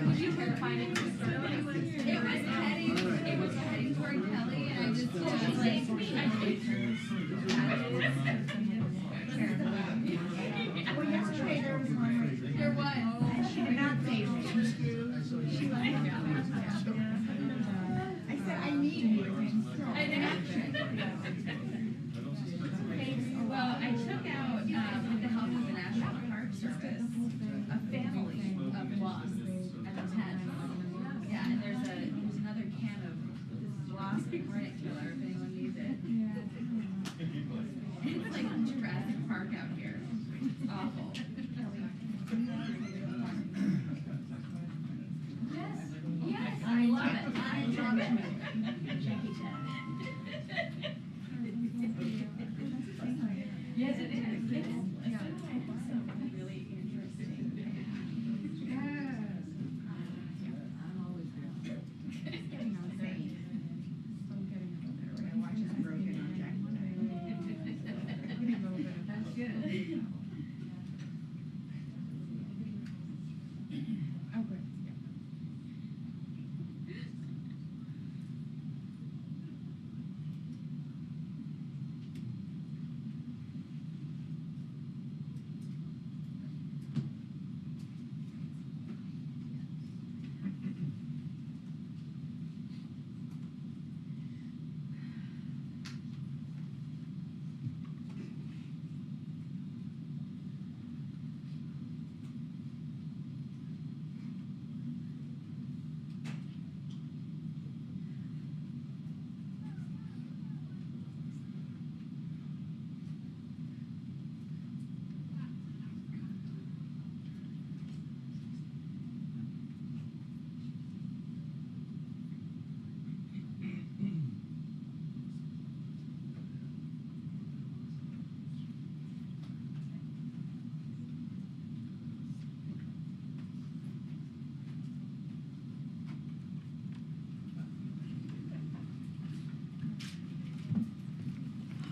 Would you care to find it? It was heading toward Kelly, and I just like, well, yesterday there was. She did not say she like, I said, I need you. Well, I took out, with the help of the National Park Service, a family of wasps at the tent. Yeah, and there's another can of this wasp granite killer if anyone needs it. It's like Jurassic Park out here. It's awful. Yes, I love it. I love it. Jackie Chan. Yes, it is. Yes. Yeah. Really interesting. Yes. I'm always good. It's getting insane. I'm getting a little bit. We're gonna watch this broken on Jack. That's good. Oh, good.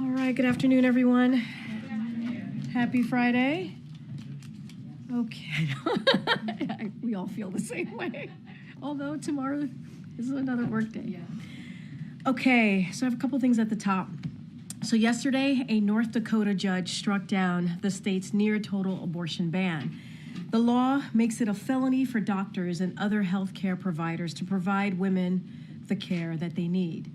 All right, good afternoon, everyone. Happy Friday. Okay. We all feel the same way, although tomorrow is another work day. Okay, so I have a couple things at the top. So yesterday, a North Dakota judge struck down the state's near total abortion ban. The law makes it a felony for doctors and other healthcare providers to provide women the care that they need.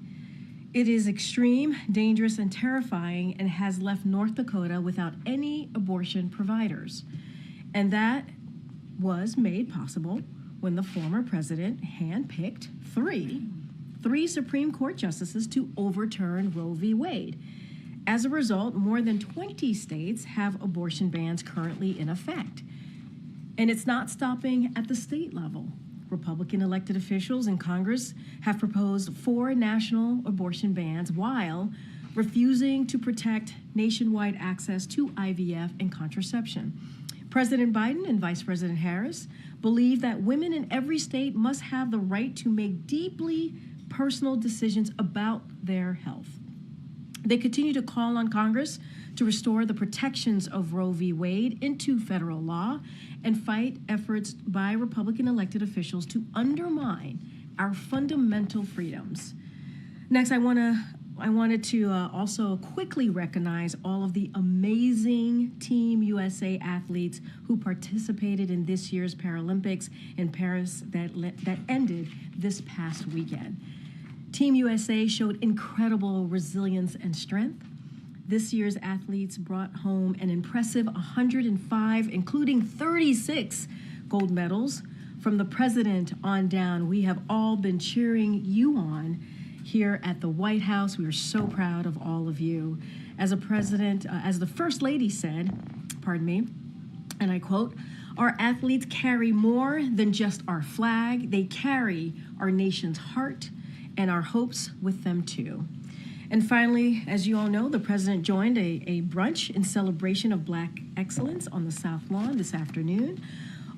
It is extreme, dangerous, and terrifying, and has left North Dakota without any abortion providers. And that was made possible when the former president handpicked three Supreme Court justices to overturn Roe v. Wade. As a result, more than 20 states have abortion bans currently in effect. And it's not stopping at the state level. Republican elected officials in Congress have proposed 4 national abortion bans while refusing to protect nationwide access to IVF and contraception. President Biden and Vice President Harris believe that women in every state must have the right to make deeply personal decisions about their health. They continue to call on Congress to restore the protections of Roe v. Wade into federal law and fight efforts by Republican elected officials to undermine our fundamental freedoms. Next, I wanted to also quickly recognize all of the amazing Team USA athletes who participated in this year's Paralympics in Paris that ended this past weekend. Team USA showed incredible resilience and strength. This year's athletes brought home an impressive 105, including 36 gold medals. From the president on down, we have all been cheering you on here at the White House. We are so proud of all of you. As the First Lady said, and I quote, "Our athletes carry more than just our flag. They carry our nation's heart and our hopes with them too." And finally, as you all know, the president joined a brunch in celebration of Black excellence on the South Lawn this afternoon.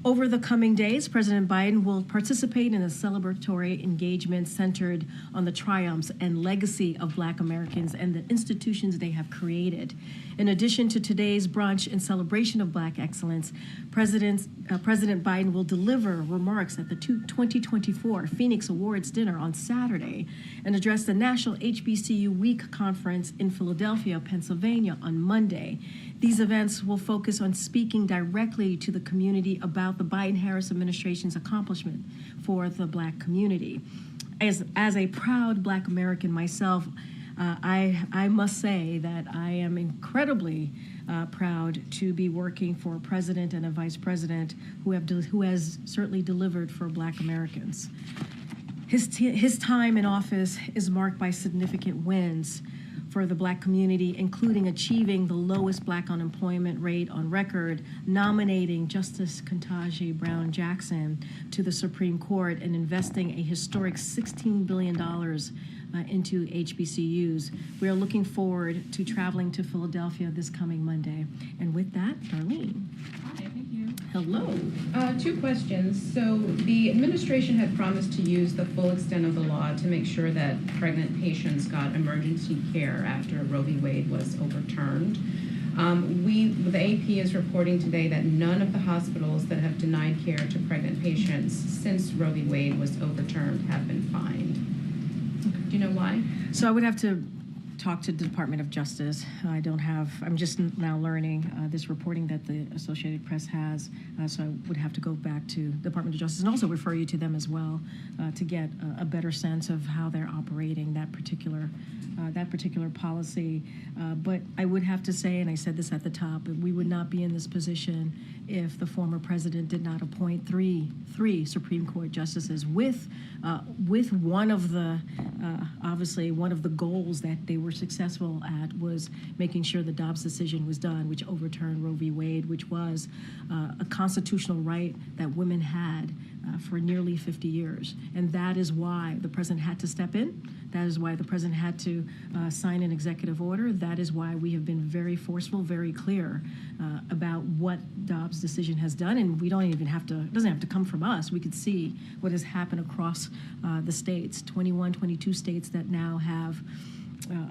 Over the coming days, President Biden will participate in a celebratory engagement centered on the triumphs and legacy of Black Americans and the institutions they have created. In addition to today's brunch in celebration of Black excellence, President Biden will deliver remarks at the 2024 Phoenix Awards dinner on Saturday and address the National HBCU Week Conference in Philadelphia, Pennsylvania on Monday. These events will focus on speaking directly to the community about the Biden-Harris administration's accomplishment for the Black community. As a proud Black American myself, I must say that I am incredibly proud to be working for a president and a vice president who has certainly delivered for Black Americans. His time in office is marked by significant wins for the Black community, including achieving the lowest Black unemployment rate on record, nominating Justice Ketanji Brown Jackson to the Supreme Court, and investing a historic $16 billion into HBCUs. We are looking forward to traveling to Philadelphia this coming Monday. And with that, Darlene. Hi, thank you. Hello. Two questions. So the administration had promised to use the full extent of the law to make sure that pregnant patients got emergency care after Roe v. Wade was overturned. The AP is reporting today that none of the hospitals that have denied care to pregnant patients since Roe v. Wade was overturned have been fined. Do you know why? So I would have to talk to the Department of Justice. I'm just now learning this reporting that the Associated Press has, so I would have to go back to the Department of Justice and also refer you to them as well to get a better sense of how they're operating that particular policy. But I would have to say, and I said this at the top, we would not be in this position if the former president did not appoint three Supreme Court justices with one of the obviously one of the goals that they were successful at was making sure the Dobbs decision was done, which overturned Roe v. Wade, which was a constitutional right that women had for nearly 50 years. And that is why the president had to step in. That is why the president had to sign an executive order. That is why we have been very forceful, very clear about what Dobbs' decision has done. And we don't even have to, it doesn't have to come from us. We could see what has happened across the states, 21, 22 states that now have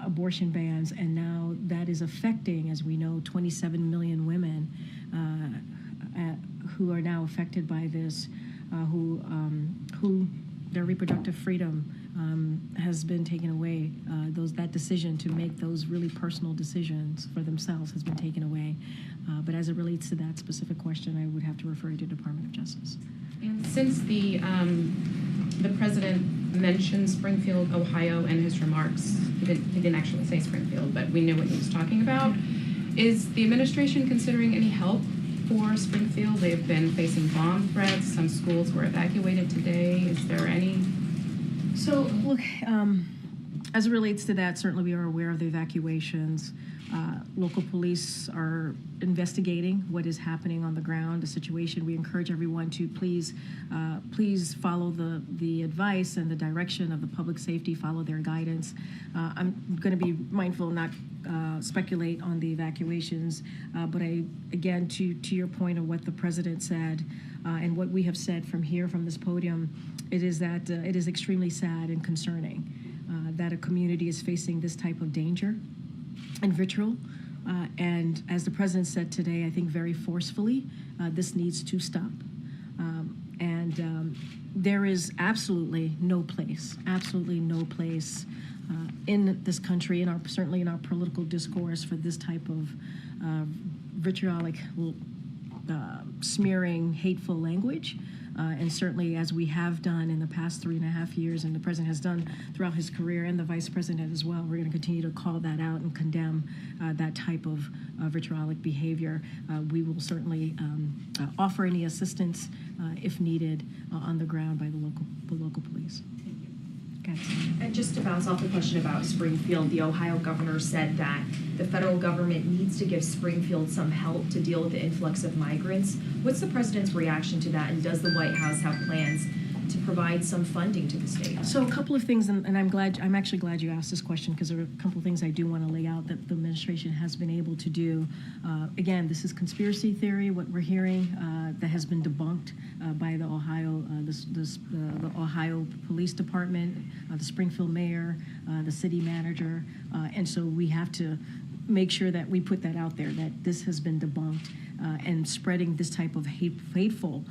abortion bans, and now that is affecting, as we know, 27 million women who are now affected by this, who their reproductive freedom has been taken away. That decision to make those really personal decisions for themselves has been taken away. But as it relates to that specific question, I would have to refer you to the Department of Justice. And since the president mentioned Springfield, Ohio, in his remarks, he didn't actually say Springfield, but we knew what he was talking about. Is the administration considering any help for Springfield? They've been facing bomb threats. Some schools were evacuated today. Is there any? So, look, as it relates to that, certainly we are aware of the evacuations. Local police are investigating what is happening on the ground, the situation. We encourage everyone to please follow the advice and the direction of the public safety, follow their guidance. I'm going to be mindful not speculate on the evacuations, but again, to your point of what the president said and what we have said from this podium, it is that it is extremely sad and concerning that a community is facing this type of danger and vitriol. And as the president said today, I think very forcefully, this needs to stop. There is absolutely no place in this country, certainly in our political discourse, for this type of vitriolic, smearing, hateful language. And certainly, as we have done in the past 3.5 years, and the president has done throughout his career, and the vice president as well, we're going to continue to call that out and condemn that type of vitriolic behavior. We will certainly offer any assistance if needed on the ground by the local police. And just to bounce off the question about Springfield, the Ohio governor said that the federal government needs to give Springfield some help to deal with the influx of migrants. What's the president's reaction to that, and does the White House have plans to provide some funding to the state? So a couple of things, and I'm actually glad you asked this question, because there are a couple of things I do want to lay out that the administration has been able to do. Again, this is conspiracy theory, what we're hearing, that has been debunked by the Ohio, the Ohio Police Department, the Springfield mayor, the city manager, and so we have to make sure that we put that out there, that this has been debunked, and spreading this type of hateful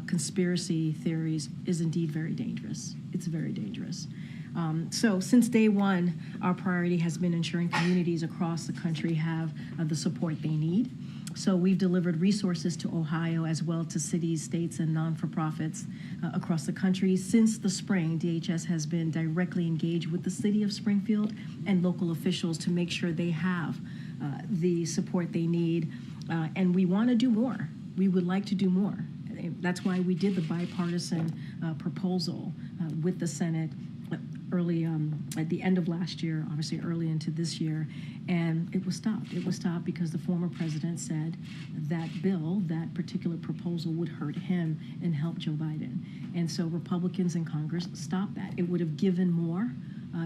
conspiracy theories is indeed very dangerous. It's very dangerous. So since day one, our priority has been ensuring communities across the country have the support they need. So we've delivered resources to Ohio as well to cities, states, and non-for-profits across the country. Since the spring, DHS has been directly engaged with the city of Springfield and local officials to make sure they have the support they need. And we want to do more. We would like to do more. That's why we did the bipartisan proposal with the Senate early at the end of last year, obviously early into this year, and it was stopped. It was stopped because the former president said that bill, that particular proposal, would hurt him and help Joe Biden. And so Republicans in Congress stopped that. It would have given more.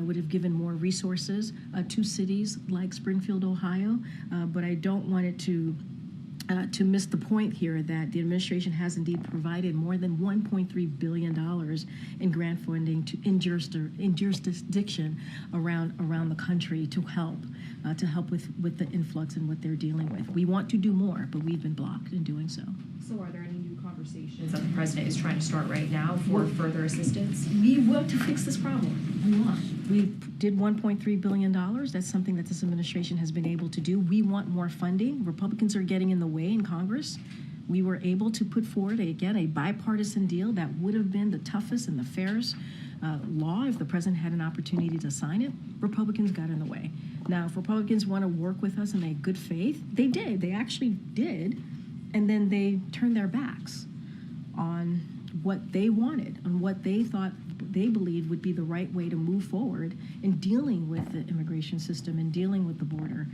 Would have given more resources to cities like Springfield, Ohio, but I don't want it to miss the point here that the administration has indeed provided more than $1.3 billion in grant funding in jurisdiction around the country to help with the influx and what they're dealing with. We want to do more, but we've been blocked in doing so. So are there any new conversations that the president is trying to start right now for further assistance? We want to fix this problem. We want. We did $1.3 billion. That's something that this administration has been able to do. We want more funding. Republicans are getting in the way in Congress. We were able to put forward, a bipartisan deal that would have been the toughest and the fairest law if the president had an opportunity to sign it. Republicans got in the way. Now, if Republicans want to work with us in a good faith, they did. They actually did. And then they turned their backs on what they wanted, on what they thought they believed would be the right way to move forward in dealing with the immigration system and dealing with the border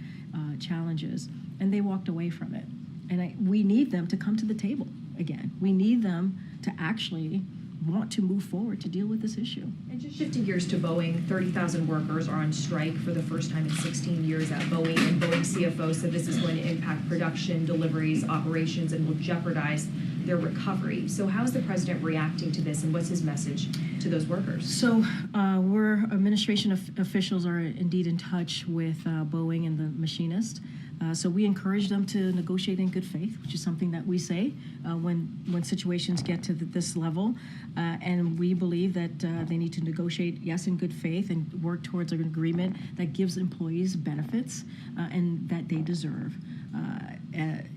challenges. And they walked away from it. And we need them to come to the table again. We need them to actually want to move forward to deal with this issue. And just shifting gears to Boeing, 30,000 workers are on strike for the first time in 16 years at Boeing, and Boeing CFO said this is going to impact production, deliveries, operations, and will jeopardize their recovery. So how is the president reacting to this, and what's his message to those workers? So we're administration officials are indeed in touch with Boeing and the machinist. So we encourage them to negotiate in good faith, which is something that we say when situations get to this level. And we believe that they need to negotiate, yes, in good faith and work towards an agreement that gives employees benefits and that they deserve. And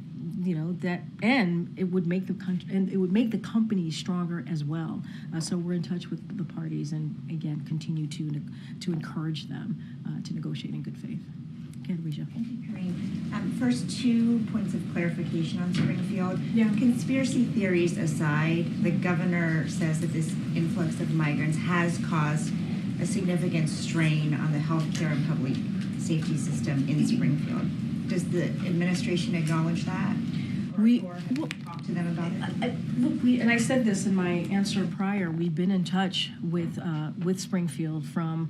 it would make the country and it would make the company stronger as well. So we're in touch with the parties and again continue to encourage them to negotiate in good faith. Thank you, Karine. First, 2 points of clarification on Springfield. Yeah. Conspiracy theories aside, the governor says that this influx of migrants has caused a significant strain on the healthcare and public safety system in Springfield. Does the administration acknowledge that? Or talk to them about it? Look, and I said this in my answer prior, we've been in touch with Springfield from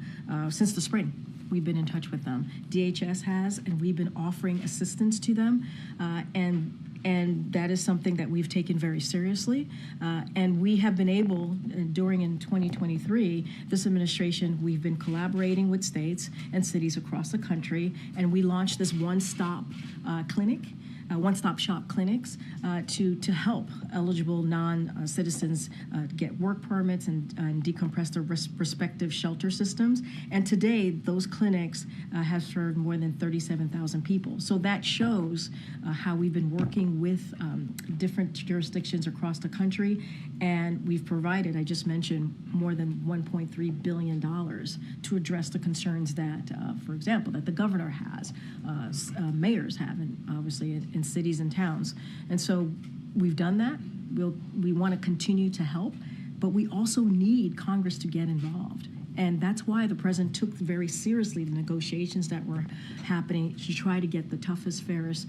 since the spring. We've been in touch with them. DHS has, and we've been offering assistance to them, and that is something that we've taken very seriously. And we have been able, during in 2023, this administration, we've been collaborating with states and cities across the country, and we launched this one-stop clinic. One-stop shop clinics to help eligible non-citizens get work permits and decompress their respective shelter systems. And today, those clinics have served more than 37,000 people. So that shows how we've been working with different jurisdictions across the country. And we've provided, I just mentioned, more than $1.3 billion to address the concerns that, for example, that the governor has, mayors have, and obviously in cities and towns. And so we've done that. We want to continue to help, but we also need Congress to get involved. And that's why the president took very seriously the negotiations that were happening to try to get the toughest, fairest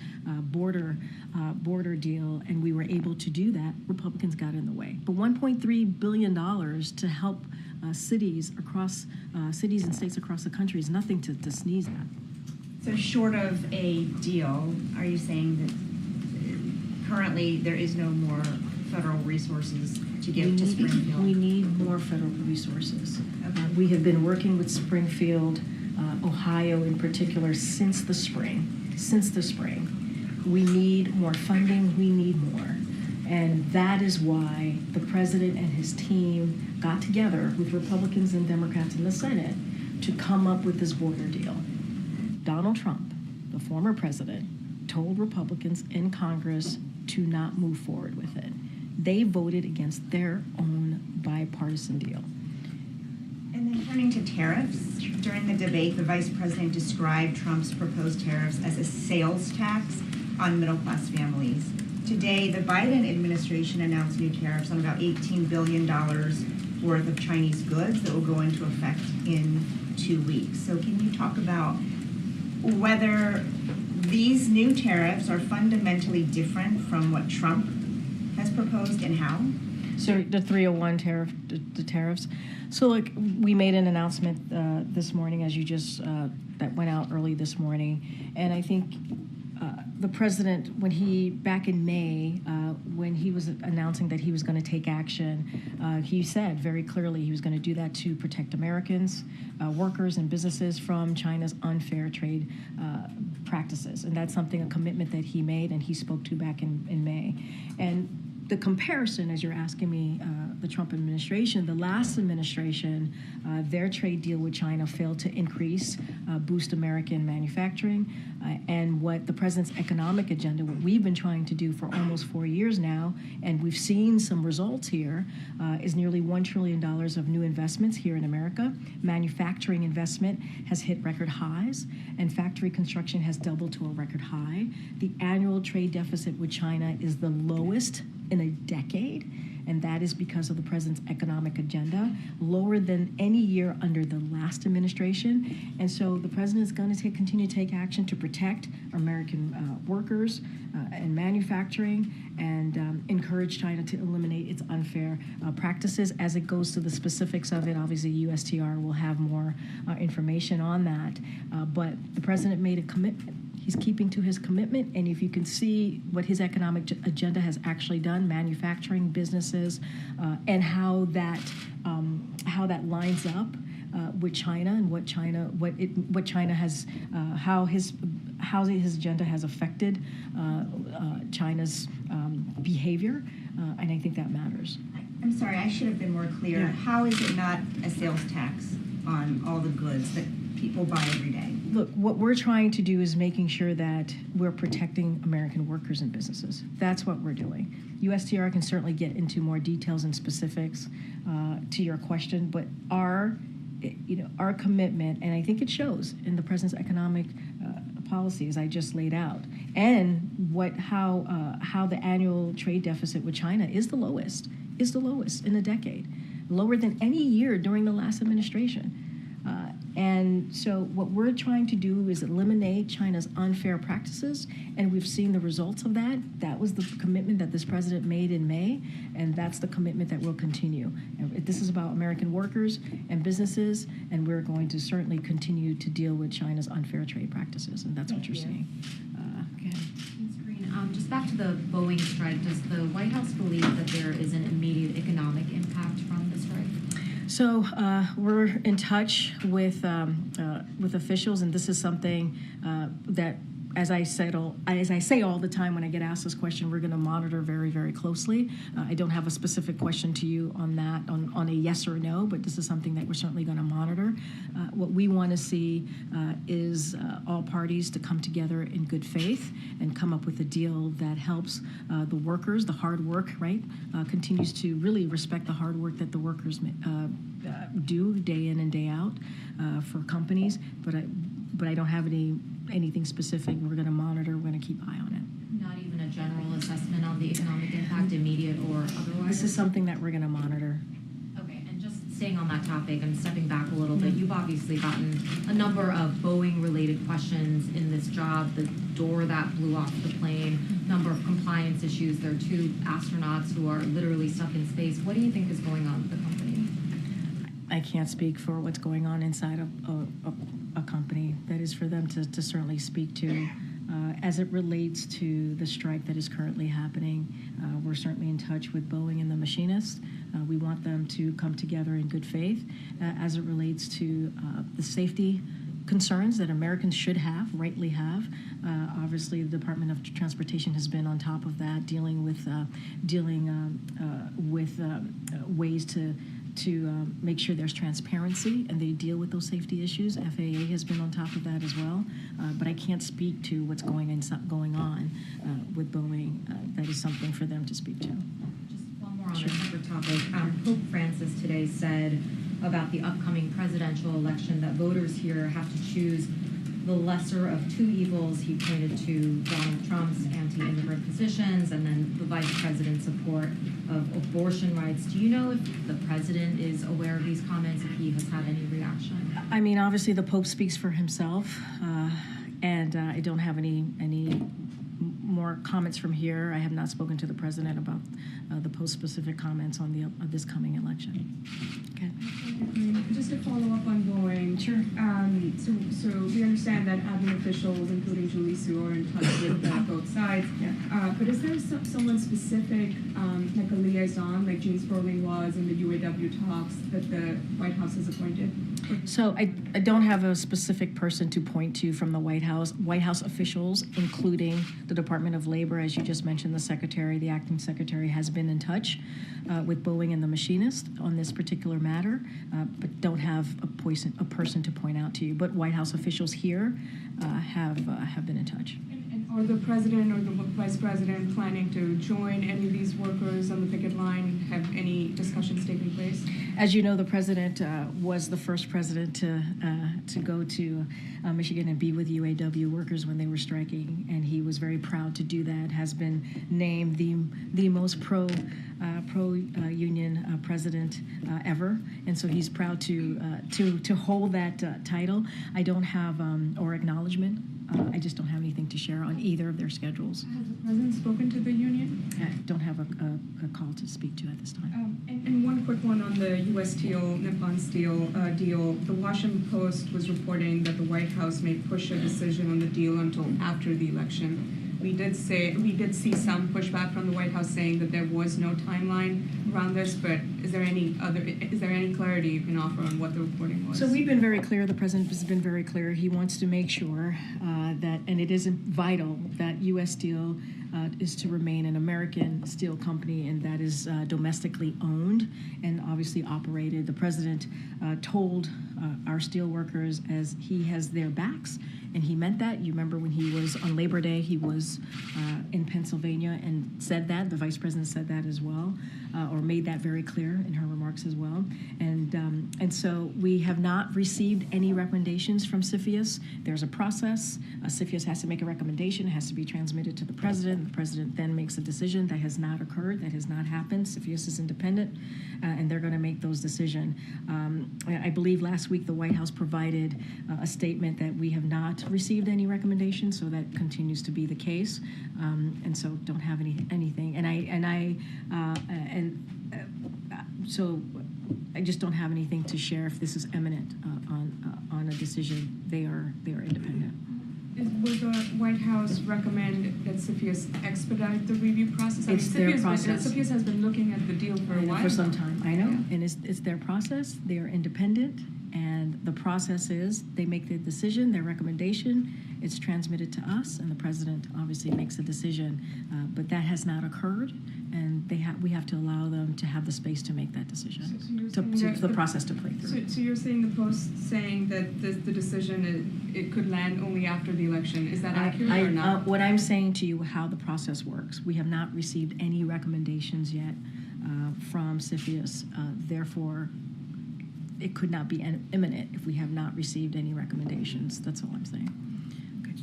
border deal, and we were able to do that. Republicans got in the way. But $1.3 billion to help cities and states across the country is nothing to sneeze at. So short of a deal, are you saying that currently there is no more federal resources to give to Springfield? We need more federal resources. Okay. We have been working with Springfield, Ohio in particular, since the spring. We need more funding, we need more. And that is why the president and his team got together with Republicans and Democrats in the Senate to come up with this border deal. Donald Trump, the former president, told Republicans in Congress to not move forward with it. They voted against their own bipartisan deal. And then turning to tariffs, during the debate, the vice president described Trump's proposed tariffs as a sales tax on middle-class families. Today, the Biden administration announced new tariffs on about $18 billion worth of Chinese goods that will go into effect in 2 weeks. So can you talk about whether these new tariffs are fundamentally different from what Trump has proposed and how? So the 301 tariff, the tariffs. So like we made an announcement this morning, as you just that went out early this morning, and I think the president, when he back in May, when he was announcing that he was going to take action, he said very clearly he was going to do that to protect Americans, workers, and businesses from China's unfair trade practices, and that's a commitment that he made and he spoke to back in May. And the comparison, as you're asking me, the Trump administration, the last administration, their trade deal with China failed to boost American manufacturing, and what the president's economic agenda, what we've been trying to do for almost 4 years now, and we've seen some results here, is nearly $1 trillion of new investments here in America. Manufacturing investment has hit record highs, and factory construction has doubled to a record high. The annual trade deficit with China is the lowest in a decade, and that is because of the president's economic agenda, lower than any year under the last administration. And so the president is going to continue to take action to protect American workers and manufacturing, and encourage China to eliminate its unfair practices. As it goes to the specifics of it, obviously USTR will have more information on that. But the president made a commitment. He's keeping to his commitment, and if you can see what his economic agenda has actually done, manufacturing, businesses, and how that lines up with China and what China has, how his agenda has affected China's behavior, and I think that matters. I'm sorry, I should have been more clear. Yeah. How is it not a sales tax on all the goods that people buy every day? Look, what we're trying to do is making sure that we're protecting American workers and businesses. That's what we're doing. USTR can certainly get into more details and specifics to your question, but our commitment, and I think it shows in the president's economic policies I just laid out, and how the annual trade deficit with China is the lowest in a decade, lower than any year during the last administration. And so what we're trying to do is eliminate China's unfair practices, and we've seen the results of that. That was the commitment that this president made in May, and that's the commitment that will continue. And this is about American workers and businesses, and we're going to certainly continue to deal with China's unfair trade practices, and that's what you're seeing. Okay. Ms. Karine, just back to the Boeing strike, does the White House believe that there is an immediate economic impact from the strike? So we're in touch with officials, and this is something that, as I say all the time when I get asked this question, we're going to monitor very, very closely. I don't have a specific question to you on that, on a yes or no, but this is something that we're certainly going to monitor. What we want to see is all parties to come together in good faith and come up with a deal that helps the workers, the hard work, right? Continues to really respect the hard work that the workers do day in and day out for companies, but I don't have anything specific. We're going to monitor. We're going to keep eye on it. Not even a general assessment on the economic impact, immediate or otherwise? This is something that we're going to monitor. Okay, and just staying on that topic and stepping back a little bit, you've obviously gotten a number of Boeing-related questions in this job, the door that blew off the plane, number of compliance issues. There are 2 astronauts who are literally stuck in space. What do you think is going on with the company? I can't speak for what's going on inside a company. That is for them to certainly speak to. As it relates to the strike that is currently happening, we're certainly in touch with Boeing and the machinists. We want them to come together in good faith as it relates to the safety concerns that Americans should have, rightly have. Obviously, the Department of Transportation has been on top of that, dealing with ways to make sure there's transparency and they deal with those safety issues. FAA has been on top of that as well, but I can't speak to what's going on with Boeing. That is something for them to speak to. Just one more on a separate topic. Pope Francis today said about the upcoming presidential election that voters here have to choose the lesser of 2 evils. He pointed to Donald Trump's anti-immigrant positions and then the vice president's support of abortion rights. Do you know if the president is aware of these comments, if he has had any reaction? I mean, obviously the Pope speaks for himself, and I don't have any more comments from here. I have not spoken to the president about the Pope's specific comments on this coming election. Okay. Just to follow up on Boeing. Sure. So we understand that admin officials, including Julie Sue, are in touch with both sides. Yeah. But is there someone specific, like a liaison, like Gene Sperling was in the UAW talks, that the White House has appointed? So I don't have a specific person to point to from the White House. White House officials, including the Department of Labor, as you just mentioned, the secretary, the acting secretary, has been in touch with Boeing and the machinist on this particular matter, but don't have a person to point out to you. But White House officials here have been in touch. And are the president or the vice president planning to join any of these workers on the picket line? Have any discussions taken place? As you know, the president was the first president to go to Michigan and be with UAW workers when they were striking, and he was very proud to do that. Has been named the most pro-union president ever, and so he's proud to hold that title. I don't have or acknowledgement. I just don't have anything to share on either of their schedules. Has the president spoken to the union? I don't have a call to speak to at this time. And one quick one on the U.S. Steel, Nippon Steel deal. The Washington Post was reporting that the White House may push a decision on the deal until after the election. We did see some pushback from the White House saying that there was no timeline around this, but is there any clarity you can offer on what the reporting was? So we've been very clear, the president has been very clear, he wants to make sure that, and it is vital, that U.S. Steel is to remain an American steel company, and that is domestically owned and obviously operated. The president told our steel workers as he has their backs, and he meant that. You remember when he was on Labor Day, he was in Pennsylvania and said that. The vice president said that as well, or made that very clear in her remarks as well. And so we have not received any recommendations from CFIUS. There's a process. CFIUS has to make a recommendation. It has to be transmitted to the president. The president then makes a decision. That has not occurred. That has not happened. CFIUS is independent, and they're going to make those decisions. I believe last week the White House provided a statement that we have not received any recommendations, so that continues to be the case. And so don't have anything. So I just don't have anything to share if this is imminent on a decision. They are independent. Will the White House recommend that CFIUS expedite the review process? It's their process. CFIUS has been looking at the deal for a while. For some time, I know. Yeah. And it's their process. They are independent, and the process is they make their decision, their recommendation. It's transmitted to us, and the president obviously makes a decision. But that has not occurred, and we have to allow them to have the space to make that decision, So the process to play through. So you're saying the Post saying that the decision it could land only after the election. Is that accurate or not? What I'm saying to you, how the process works, we have not received any recommendations yet from CFIUS. Therefore, it could not be imminent if we have not received any recommendations. That's all I'm saying.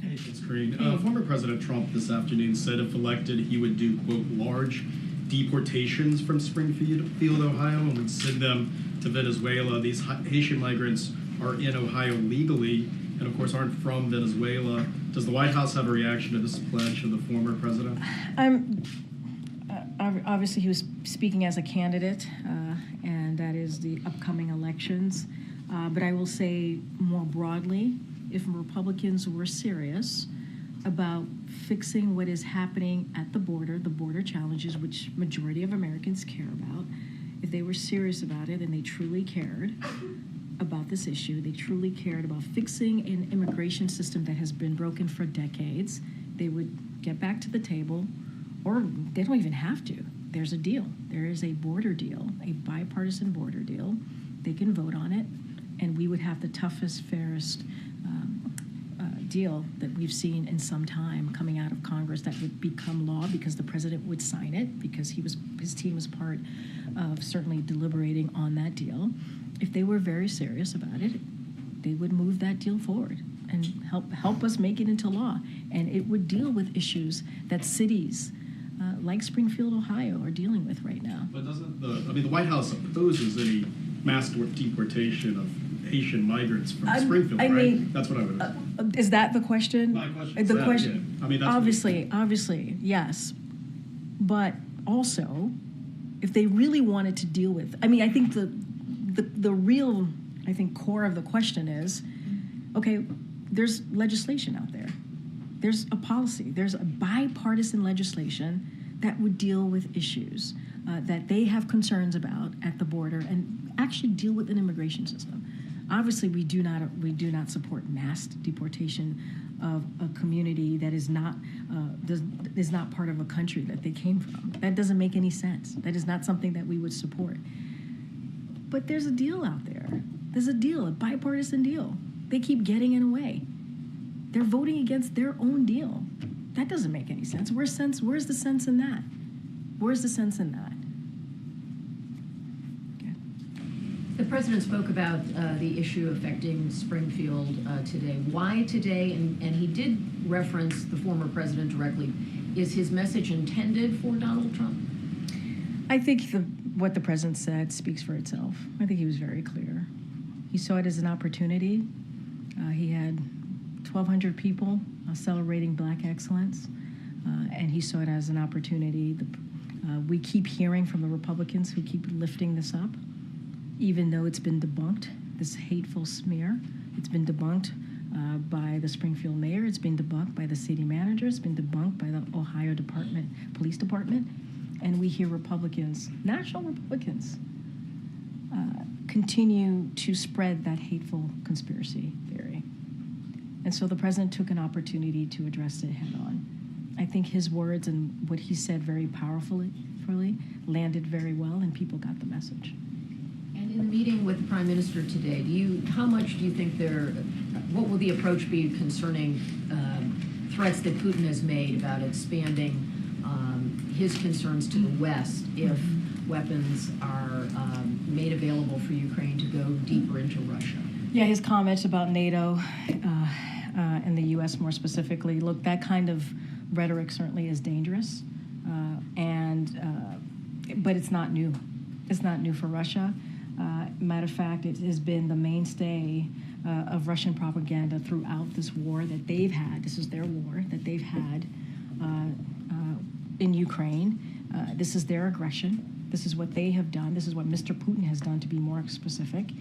Hey, it's Karine. Former President Trump this afternoon said if elected, he would do, quote, large deportations from Springfield, Ohio, and would send them to Venezuela. These Haitian migrants are in Ohio legally and, of course, aren't from Venezuela. Does the White House have a reaction to this pledge of the former president? Obviously, he was speaking as a candidate, and that is the upcoming elections. But I will say more broadly, if Republicans were serious about fixing what is happening at the border challenges, which majority of Americans care about, if they were serious about it and they truly cared about this issue, they truly cared about fixing an immigration system that has been broken for decades, they would get back to the table, or they don't even have to. There's a deal. There is a border deal, a bipartisan border deal. They can vote on it, and we would have the toughest, fairest deal that we've seen in some time coming out of Congress that would become law because the president would sign it, because his team was part of certainly deliberating on that deal. If they were very serious about it, they would move that deal forward and help us make it into law. And it would deal with issues that cities like Springfield, Ohio, are dealing with right now. But doesn't the White House opposes any mass deportation of Haitian migrants from Springfield, I right? mean, That's what I would assume. Is that the question? My question is The that, question, yeah. I mean, that's obviously, yes. But also, if they really wanted to deal with, I mean, I think the real, I think, core of the question is, okay, there's legislation out there. There's a policy. There's a bipartisan legislation that would deal with issues that they have concerns about at the border and actually deal with an immigration system. Obviously, we do not support mass deportation of a community that is not part of a country that they came from. That doesn't make any sense. That is not something that we would support. But there's a deal out there. There's a deal, a bipartisan deal. They keep getting in the way. They're voting against their own deal. That doesn't make any sense. Where's the sense in that? Where's the sense in that? The president spoke about the issue affecting Springfield today. Why today? And he did reference the former president directly. Is his message intended for Donald Trump? I think what the president said speaks for itself. I think he was very clear. He saw it as an opportunity. He had 1,200 people celebrating Black excellence, and he saw it as an opportunity. We keep hearing from the Republicans who keep lifting this up, even though it's been debunked, this hateful smear. It's been debunked by the Springfield mayor. It's been debunked by the city manager. It's been debunked by the Ohio Police Department. And we hear Republicans, national Republicans, continue to spread that hateful conspiracy theory. And so the president took an opportunity to address it head on. I think his words and what he said very powerfully landed very well, and people got the message. And in the meeting with the Prime Minister today, how much do you think what will the approach be concerning threats that Putin has made about expanding his concerns to the West if weapons are made available for Ukraine to go deeper into Russia? Yeah, his comments about NATO and the U.S. more specifically, look, that kind of rhetoric certainly is dangerous, but it's not new. It's not new for Russia. Matter of fact, it has been the mainstay of Russian propaganda throughout this war that they've had. This is their war that they've had in Ukraine. This is their aggression. This is what they have done. This is what Mr. Putin has done, to be more specific.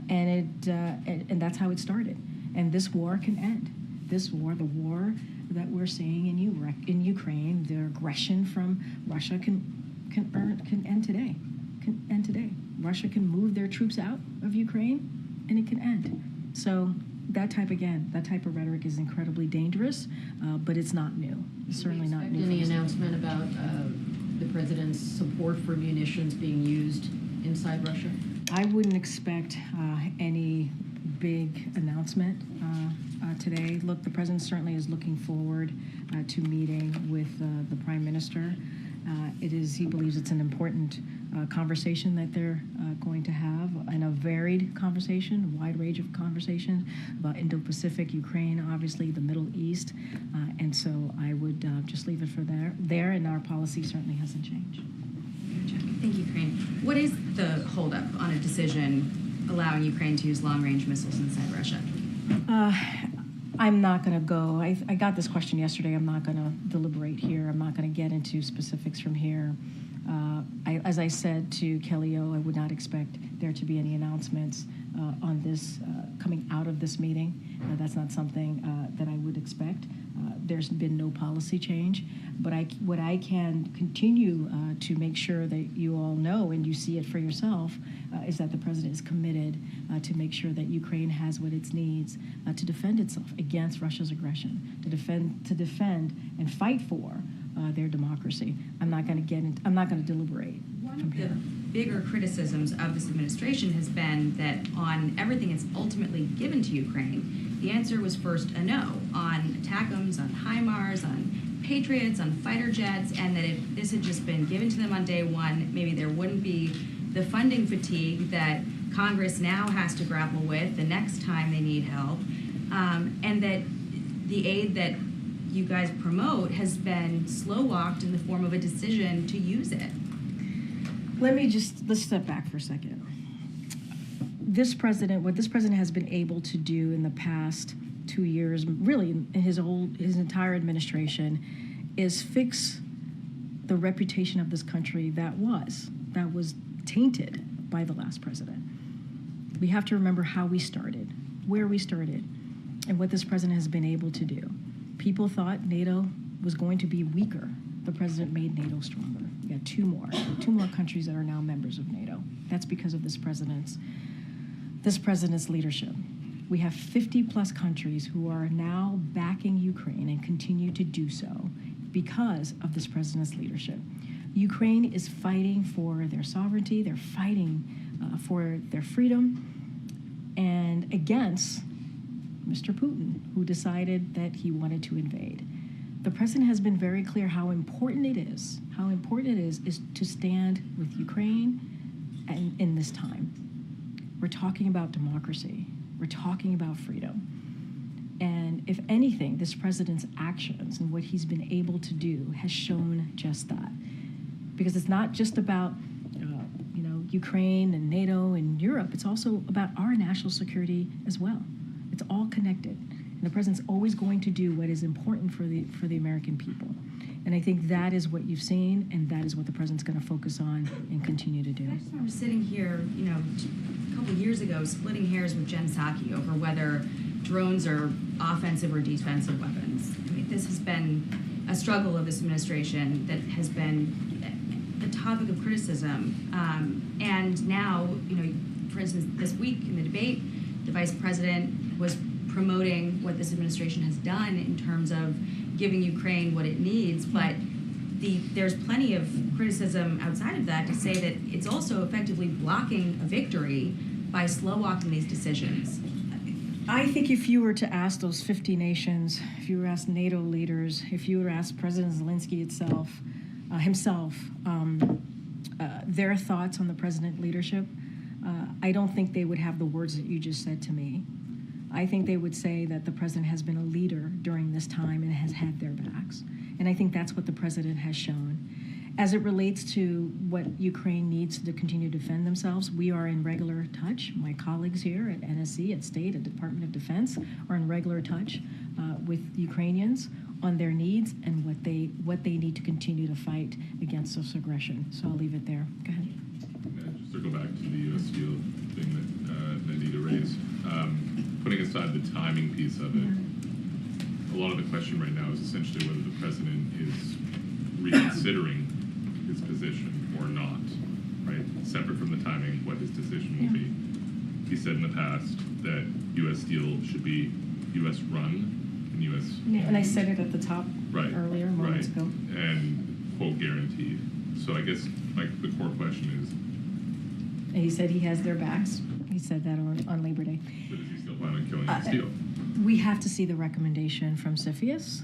And that's how it started. And this war can end. This war, the war that we're seeing in Ukraine, the aggression from Russia can end today. Can end today. Russia can move their troops out of Ukraine, and it can end. So that type of rhetoric is incredibly dangerous, but it's not new. It's certainly not new. Any announcement about the president's support for munitions being used inside Russia? I wouldn't expect any big announcement today. Look, the president certainly is looking forward to meeting with the Prime Minister. He believes it's an important conversation that they're going to have, and a varied conversation, a wide range of conversation about Indo-Pacific, Ukraine, obviously the Middle East, and so I would just leave it for there, and our policy certainly hasn't changed. Thank you, Karine. What is the holdup on a decision allowing Ukraine to use long-range missiles inside Russia? I'm not going to go. I got this question yesterday. I'm not going to deliberate here. I'm not going to get into specifics from here. As I said to Kelly O, I would not expect there to be any announcements on this coming out of this meeting. That's not something that I would expect. There's been no policy change, but what I can continue to make sure that you all know and you see it for yourself is that the president is committed to make sure that Ukraine has what it needs to defend itself against Russia's aggression, to defend and fight for their democracy. I'm not going to deliberate. One of the bigger criticisms of this administration has been that on everything that's ultimately given to Ukraine, the answer was first a no on ATACMS, on HIMARS, on Patriots, on fighter jets, and that if this had just been given to them on day one, maybe there wouldn't be the funding fatigue that Congress now has to grapple with the next time they need help, and that the aid that you guys promote has been slow-walked in the form of a decision to use it. Let's step back for a second. What this president has been able to do in the past 2 years, really in his entire administration, is fix the reputation of this country that was tainted by the last president. We have to remember how we started, where we started, and what this president has been able to do. People thought NATO was going to be weaker. The president made NATO stronger. We got two more countries that are now members of NATO. That's because of this president's leadership. We have 50 plus countries who are now backing Ukraine and continue to do so because of this president's leadership. Ukraine is fighting for their sovereignty, they're fighting for their freedom, and against Mr. Putin, who decided that he wanted to invade. The president has been very clear how important it is to stand with Ukraine and in this time. We're talking about democracy. We're talking about freedom. And if anything, this president's actions and what he's been able to do has shown just that. Because it's not just about Ukraine and NATO and Europe. It's also about our national security as well. It's all connected. And the president's always going to do what is important for the American people. And I think that is what you've seen, and that is what the president's going to focus on and continue to do. I just remember sitting here, a couple years ago, splitting hairs with Jen Psaki over whether drones are offensive or defensive weapons. I mean, this has been a struggle of this administration that has been a topic of criticism. And now, for instance, this week in the debate, the vice president was promoting what this administration has done in terms of giving Ukraine what it needs, but there's plenty of criticism outside of that to say that it's also effectively blocking a victory by slow-walking these decisions. I think if you were to ask those 50 nations, if you were to ask NATO leaders, if you were to ask President Zelensky himself, their thoughts on the president leadership, I don't think they would have the words that you just said to me. I think they would say that the president has been a leader during this time and has had their backs. And I think that's what the president has shown. As it relates to what Ukraine needs to continue to defend themselves, we are in regular touch. My colleagues here at NSC, at State, at Department of Defense are in regular touch with Ukrainians on their needs and what they need to continue to fight against this aggression. So I'll leave it there. Go ahead. Just circle back to the U.S. Steel thing that Anita raised. Putting aside the timing piece of it, a lot of the question right now is essentially whether the president is reconsidering his position or not, right? Separate from the timing, what his decision will be. He said in the past that U.S. Steel should be U.S. run and U.S. And I said it at the top earlier, moments ago. And quote, guaranteed. So I guess the core question is, and he said he has their backs. He said that on Labor Day. but is he still planning on killing the steel? We have to see the recommendation from CFIUS.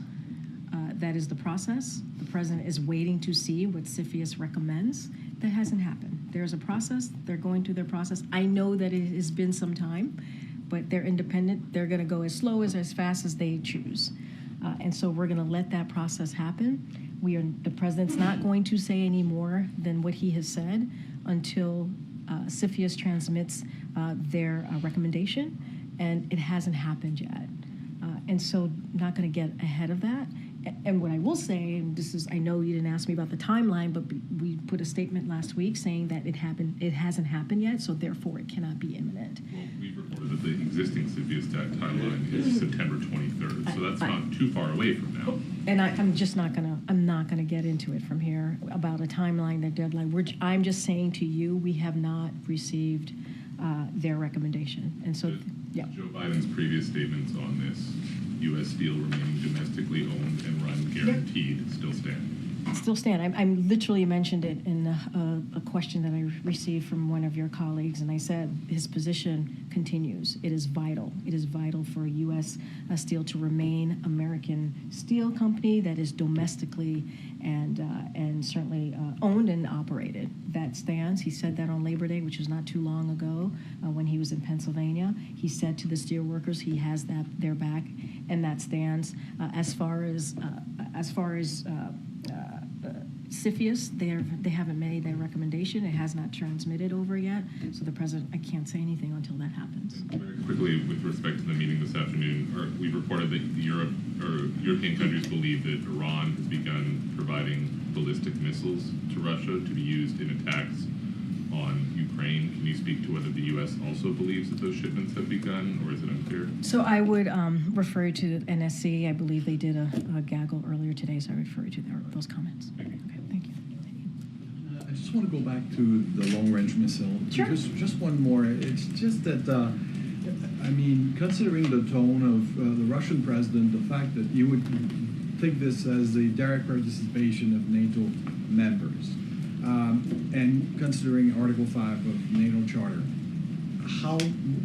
That is the process. The president is waiting to see what CFIUS recommends. That hasn't happened. There's a process. They're going through their process. I know that it has been some time, but they're independent. They're going to go as slow as fast as they choose. And so we're going to let that process happen. The president's not going to say any more than what he has said until CFIUS transmits their recommendation, and it hasn't happened yet. And so not going to get ahead of that. And what I will say, and this is, I know you didn't ask me about the timeline, but we put a statement last week saying that it hasn't happened yet, so therefore it cannot be imminent. Well, we've reported that the existing CFIUS timeline is September 23rd, so that's not too far away from now. And I'm not gonna get into it from here about a timeline, their deadline. I'm just saying to you, we have not received their recommendation. And so, yeah. Joe Biden's previous statements on this, U.S. steel remaining domestically owned and run guaranteed, still stand. Still stand. I literally mentioned it in a question that I received from one of your colleagues, and I said his position continues. It is vital. It is vital for U.S. Steel to remain American steel company that is domestically and certainly owned and operated. That stands. He said that on Labor Day, which was not too long ago, when he was in Pennsylvania. He said to the steel workers he has their back, and that stands. As far as CFIUS, they haven't made their recommendation. It has not transmitted over yet. So the president, I can't say anything until that happens. Very quickly, with respect to the meeting this afternoon, we've reported that European countries believe that Iran has begun providing ballistic missiles to Russia to be used in attacks on Ukraine. Can you speak to whether the U.S. also believes that those shipments have begun, or is it unclear? So I would refer you to NSC. I believe they did a gaggle earlier today, so I would refer you to those comments. Thank you. Okay, thank you. I just want to go back to the long-range missile. Sure. Just one more. It's just that, I mean, considering the tone of the Russian president, the fact that you would take this as a direct participation of NATO members, and considering Article 5 of NATO Charter,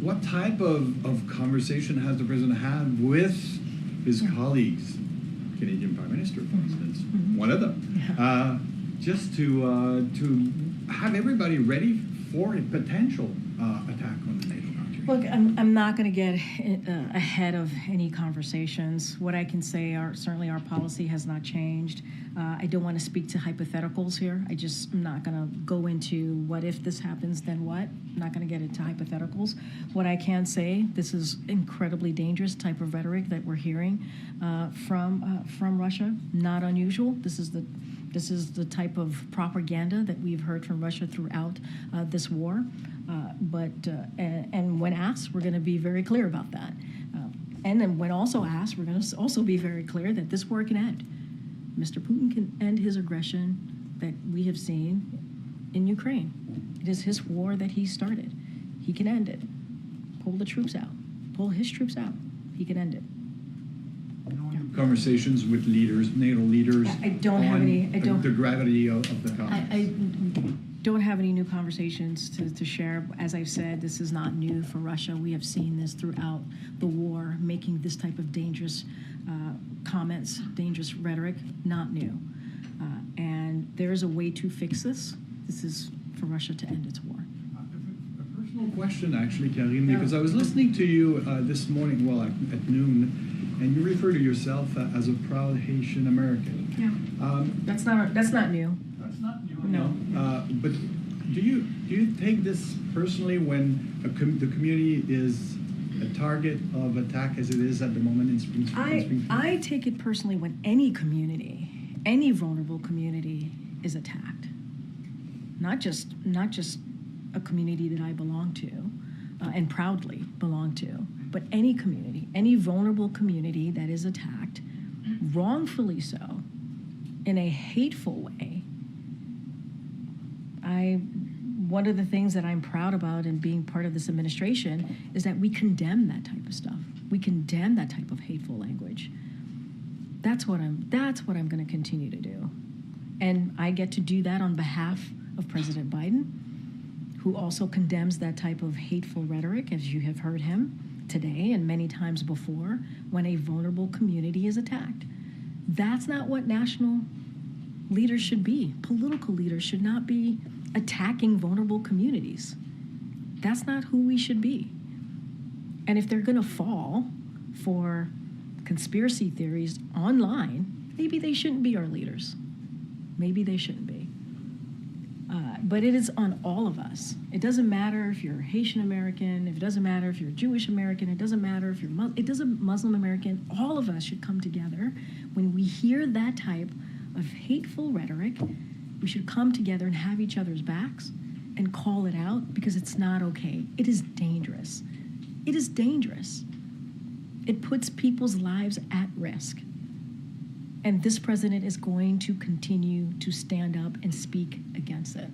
what type of conversation has the president had with his colleagues, Canadian Prime Minister, for instance, one of them, just to have everybody ready for a potential attack on the NATO country? Look, I'm not going to get ahead of any conversations. What I can say are certainly our policy has not changed. I don't want to speak to hypotheticals here. I'm not going to go into what if this happens, then what. I'm not going to get into hypotheticals. What I can say, this is incredibly dangerous type of rhetoric that we're hearing from Russia. Not unusual. This is the type of propaganda that we've heard from Russia throughout this war. And when asked, we're going to be very clear about that. And then when also asked, we're going to also be very clear that this war can end. Mr. Putin can end his aggression that we have seen in Ukraine. It is his war that he started. He can end it. Pull the troops out. Pull his troops out. He can end it. Conversations with leaders, NATO leaders. I don't have any. The gravity of the conflict. I don't have any new conversations to share. As I've said, this is not new for Russia. We have seen this throughout the war, making this type of dangerous comments, dangerous rhetoric, not new. And there is a way to fix this. This is for Russia to end its war. A personal question, actually, Karine, because I was listening to you this morning, at noon, and you refer to yourself as a proud Haitian American. Yeah. That's not new. That's not new. No. But do you take this personally when the community is a target of attack as it is at the moment in Springfield? I take it personally when any community, any vulnerable community, is attacked. Not just a community that I belong to, and proudly belong to, but any community, any vulnerable community that is attacked, wrongfully so, in a hateful way. One of the things that I'm proud about in being part of this administration is that we condemn that type of stuff. We condemn that type of hateful language. That's what I'm going to continue to do. And I get to do that on behalf of President Biden, who also condemns that type of hateful rhetoric, as you have heard him today and many times before, when a vulnerable community is attacked. That's not what national leaders should be. Political leaders should not be attacking vulnerable communities. That's not who we should be. And if they're going to fall for conspiracy theories online, maybe they shouldn't be our leaders. Maybe they shouldn't be. But it is on all of us. It doesn't matter if you're Haitian American, it doesn't matter if you're Jewish American, it doesn't matter if you're it doesn't Muslim American. All of us should come together when we hear that type of hateful rhetoric. We should come together and have each other's backs and call it out, because it's not okay. It is dangerous. It is dangerous. It puts people's lives at risk. And this president is going to continue to stand up and speak against it.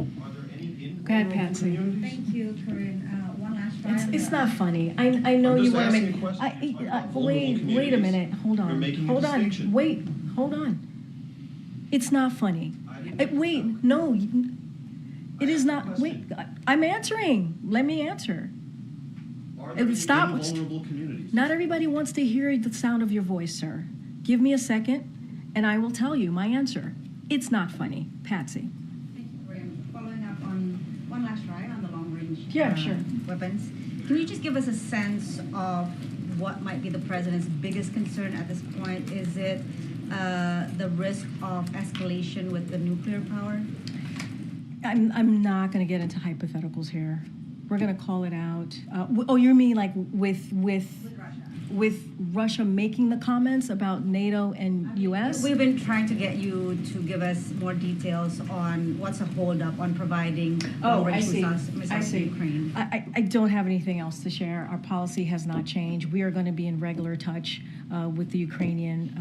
Are there any Go ahead, Patsy. Thank you, Karine. One last try. It's not funny. I know I'm you just want to asking make. a question. Wait a Communities, minute. Hold on. you're making a Hold on. distinction. Wait. Hold on. It's not funny. Wait. No. It is not. Wait. I'm answering. Let me answer. Are there Stop. any vulnerable communities? Not everybody wants to hear the sound of your voice, sir. Give me a second, and I will tell you my answer. It's not funny. Patsy. Thank you, Karine. Following up on one last try on the long-range Yeah, sure. weapons, can you just give us a sense of what might be the president's biggest concern at this point? Is it the risk of escalation with the nuclear power? I'm not going to get into hypotheticals here. We're going to call it out. You mean like with Russia making the comments about NATO and U.S.? We've been trying to get you to give us more details on what's a holdup on providing long-range missiles to Ukraine. I don't have anything else to share. Our policy has not changed. We are going to be in regular touch with the Ukrainian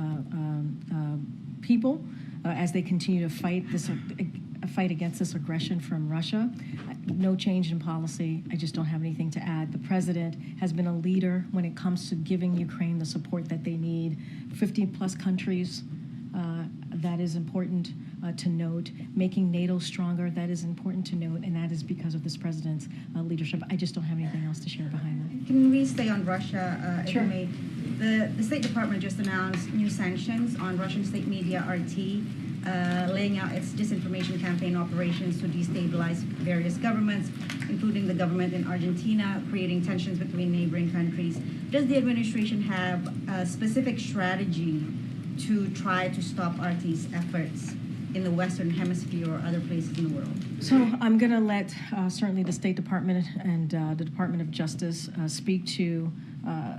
people as they continue to fight against this aggression from Russia. No change in policy. I just don't have anything to add. The president has been a leader when it comes to giving Ukraine the support that they need. 50-plus countries, that is important to note. Making NATO stronger, that is important to note, and that is because of this president's leadership. I just don't have anything else to share behind that. Can we stay on Russia, if Sure. you may? The State Department just announced new sanctions on Russian state media RT, laying out its disinformation campaign operations to destabilize various governments, including the government in Argentina, creating tensions between neighboring countries. Does the administration have a specific strategy to try to stop RT's efforts in the Western Hemisphere or other places in the world? So I'm going to let certainly the State Department and the Department of Justice speak to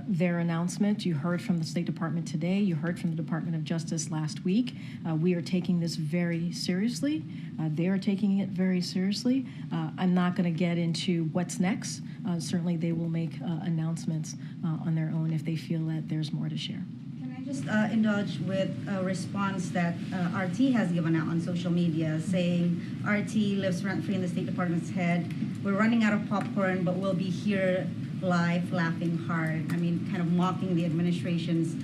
their announcement. You heard from the State Department today. You heard from the Department of Justice last week. We are taking this very seriously. They are taking it very seriously. I'm not going to get into what's next. Certainly they will make announcements on their own if they feel that there's more to share. Can I just indulge with a response that RT has given out on social media, saying RT lives rent-free in the State Department's head. We're running out of popcorn, but we'll be here live, laughing hard. I mean, kind of mocking the administration's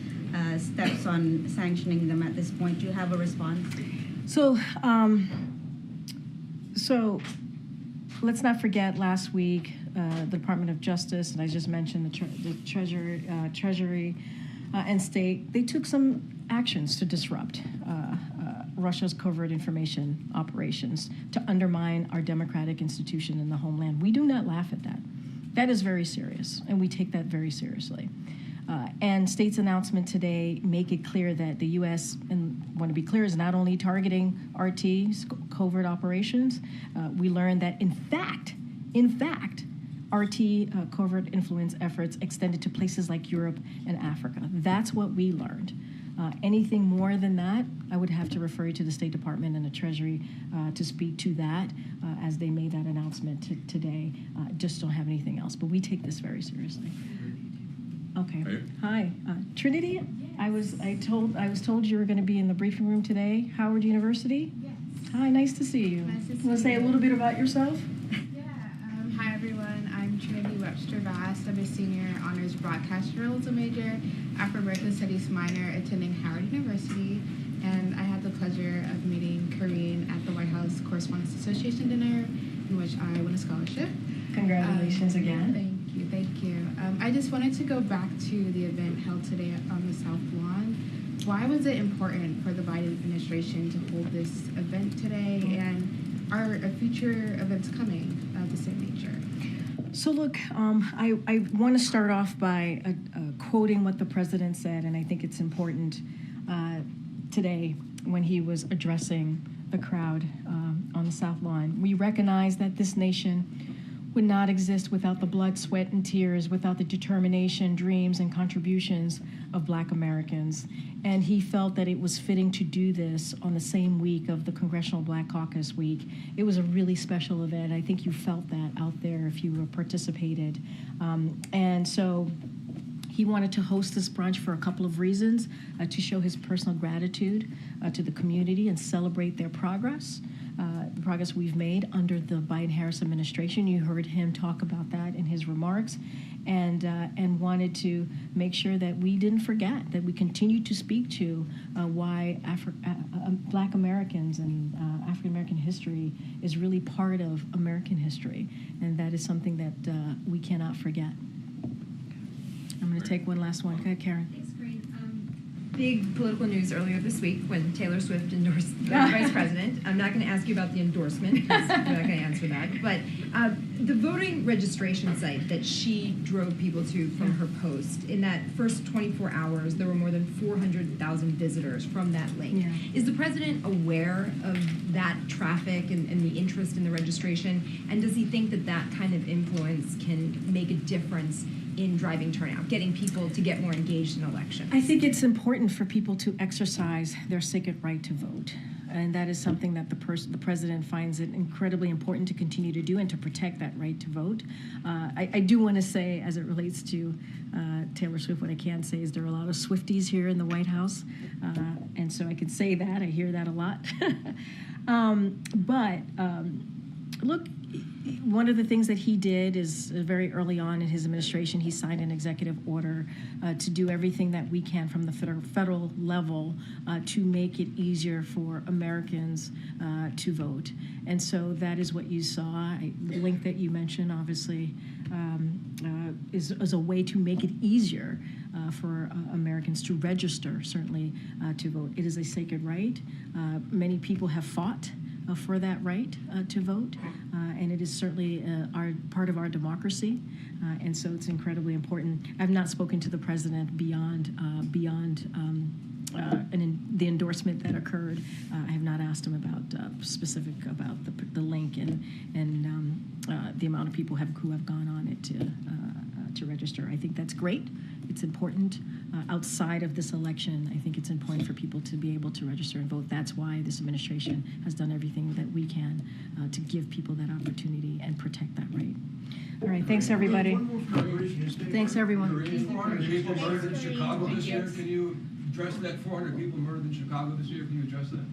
steps on sanctioning them at this point. Do you have a response? So let's not forget last week, the Department of Justice, and I just mentioned the Treasury and State, they took some actions to disrupt Russia's covert information operations, to undermine our democratic institution in the homeland. We do not laugh at that. That is very serious, and we take that very seriously. And State's announcement today make it clear that the U.S., and I want to be clear, is not only targeting RT's covert operations. We learned that, in fact, RT covert influence efforts extended to places like Europe and Africa. That's what we learned. Anything more than that, I would have to refer you to the State Department and the Treasury to speak to that as they made that announcement today. Just don't have anything else, but we take this very seriously. Okay. Hi, Trinity. Yes. I was told you were going to be in the briefing room today. Howard University. Yes. Hi, nice to see you. Nice to see Want to say a little bit about yourself? Yeah. Hi everyone. I'm Trinity Webster Bass. I'm a senior honors broadcast journalism major, Afro-American Studies minor, attending Howard University, and I had the pleasure of meeting Karine at the White House Correspondents Association dinner, in which I won a scholarship. Congratulations again. Thank you. I just wanted to go back to the event held today on the South Lawn. Why was it important for the Biden administration to hold this event today, and are future events coming of the same nature? So look, I want to start off by quoting what the president said, and I think it's important today. when he was addressing the crowd on the South Lawn. We recognize that this nation would not exist without the blood, sweat, and tears, without the determination, dreams, and contributions of Black Americans. And he felt that it was fitting to do this on the same week of the Congressional Black Caucus Week. It was a really special event. I think you felt that out there if you participated. And so he wanted to host this brunch for a couple of reasons, to show his personal gratitude to the community and celebrate their progress. The progress we've made under the Biden-Harris administration. You heard him talk about that in his remarks, and wanted to make sure that we didn't forget, that we continue to speak to why Black Americans and African American history is really part of American history, and that is something that we cannot forget. I'm going to take one last one. Go ahead, Karen. Thanks, Karine. Big political news earlier this week when Taylor Swift endorsed the vice president. I'm not going to ask you about the endorsement because I'm not going to answer that. But the voting registration site that she drove people to from her post, in that first 24 hours, there were more than 400,000 visitors from that link. Yeah. Is the president aware of that traffic and the interest in the registration? And does he think that that kind of influence can make a difference in driving turnout, getting people to get more engaged in elections? I think it's important for people to exercise their sacred right to vote. And that is something that the president finds it incredibly important to continue to do and to protect that right to vote. I do want to say, as it relates to Taylor Swift, what I can say is there are a lot of Swifties here in the White House. And so I can say that. I hear that a lot. Look, one of the things that he did is very early on in his administration, he signed an executive order to do everything that we can from the federal level to make it easier for Americans to vote. And so that is what you saw. The link that you mentioned, obviously, is a way to make it easier for Americans to register, certainly, to vote. It is a sacred right. Many people have fought for that right to vote, and it is certainly part of our democracy, and so it's incredibly important. I've not spoken to the president beyond the endorsement that occurred. I have not asked him about specific about the link and the amount of people who have gone on it to register. I think that's great. It's important. Outside of this election, I think it's important for people to be able to register and vote. That's why this administration has done everything that we can to give people that opportunity and protect that right. All right, thanks, everybody. Thanks, everyone. 400 people murdered in Chicago this year. Can you address that? 400 people murdered in Chicago this year. Can you address that?